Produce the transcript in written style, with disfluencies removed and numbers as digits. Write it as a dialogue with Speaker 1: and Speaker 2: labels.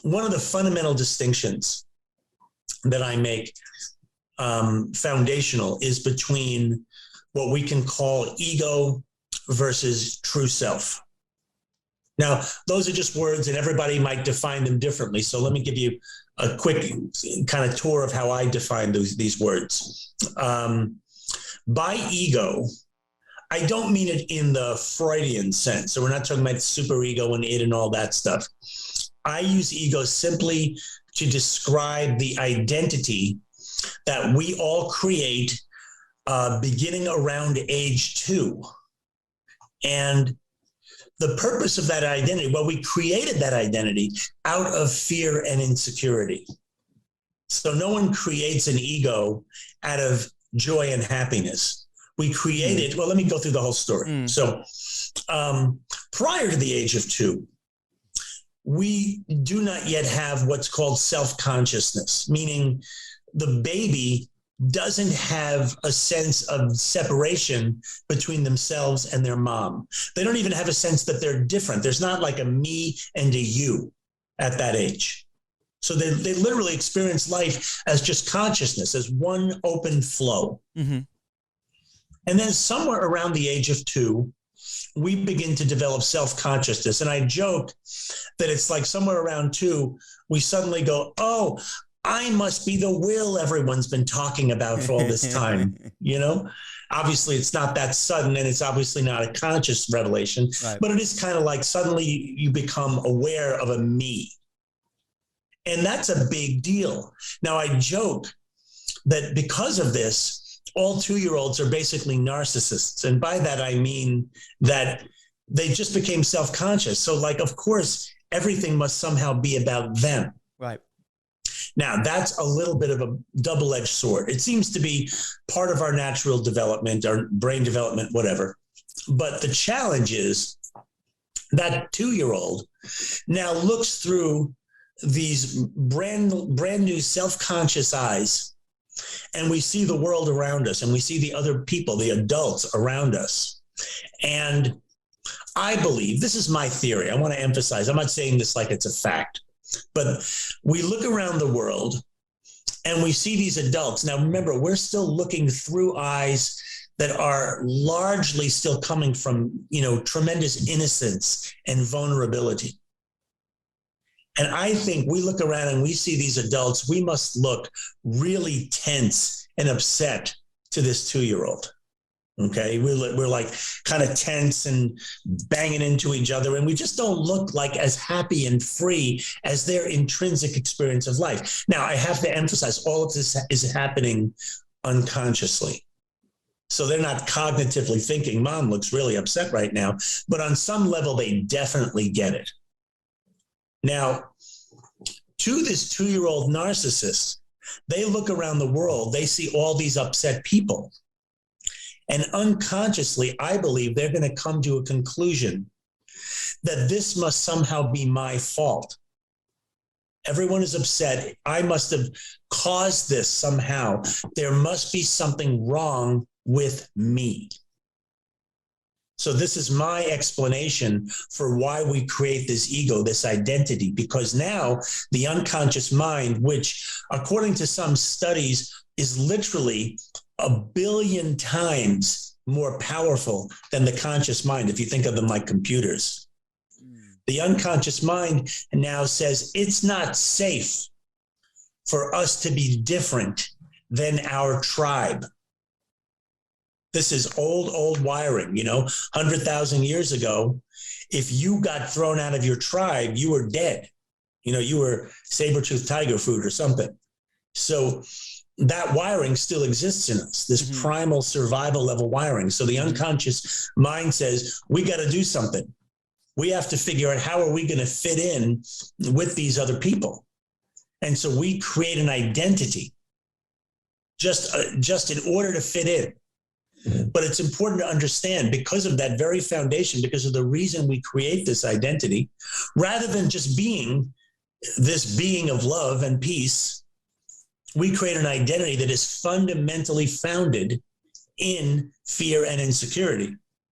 Speaker 1: one of the fundamental distinctions that I make foundational is between what we can call ego versus true self. Now, those are just words and everybody might define them differently. So let me give you a quick kind of tour of how I define these words. By ego, I don't mean it in the Freudian sense. So we're not talking about superego and it and all that stuff. I use ego simply to describe the identity that we all create beginning around age 2. And the purpose of that identity, well, we created that identity out of fear and insecurity. So no one creates an ego out of joy and happiness. We created, well, let me go through the whole story. So prior to the age of 2, we do not yet have what's called self-consciousness, meaning the baby doesn't have a sense of separation between themselves and their mom. They don't even have a sense that they're different. There's not like a me and a you at that age. So they literally experience life as just consciousness, as one open flow. Mm-hmm. And then somewhere around the age of 2, we begin to develop self-consciousness. And I joke that it's like somewhere around 2, we suddenly go, oh, I must be the will everyone's been talking about for all this time, you know? Obviously, it's not that sudden, and it's obviously not a conscious revelation, right. But it is kind of like suddenly you become aware of a me. And that's a big deal. Now, I joke that because of this, all 2-year-olds are basically narcissists. And by that, I mean that they just became self-conscious. So, like, of course, everything must somehow be about them.
Speaker 2: Right.
Speaker 1: Now, that's a little bit of a double-edged sword. It seems to be part of our natural development, our brain development, whatever. But the challenge is that 2-year-old now looks through these brand new self-conscious eyes, and we see the world around us, and we see the other people, the adults around us. And I believe, this is my theory, I want to emphasize, I'm not saying this like it's a fact, but we look around the world and we see these adults. Now, remember, we're still looking through eyes that are largely still coming from, tremendous innocence and vulnerability. And I think we look around and we see these adults, we must look really tense and upset to this 2-year-old. Okay, we're like kind of tense and banging into each other, and we just don't look like as happy and free as their intrinsic experience of life. Now, I have to emphasize, all of this is happening unconsciously. So they're not cognitively thinking, Mom looks really upset right now, but on some level, they definitely get it. Now, to this 2-year-old narcissist, they look around the world, they see all these upset people. And unconsciously, I believe they're going to come to a conclusion that this must somehow be my fault. Everyone is upset. I must have caused this somehow. There must be something wrong with me. So this is my explanation for why we create this ego, this identity, because now the unconscious mind, which according to some studies is literally 1 billion times more powerful than the conscious mind, if you think of them like computers. The unconscious mind now says it's not safe for us to be different than our tribe. This is old wiring, 100,000 years ago. If you got thrown out of your tribe, you were dead. You were saber-toothed tiger food or something. So that wiring still exists in us, this primal survival level wiring. So the unconscious mind says, we got to do something. We have to figure out how are we going to fit in with these other people. And so we create an identity just in order to fit in. But it's important to understand, because of that very foundation, because of the reason we create this identity, rather than just being this being of love and peace, we create an identity that is fundamentally founded in fear and insecurity.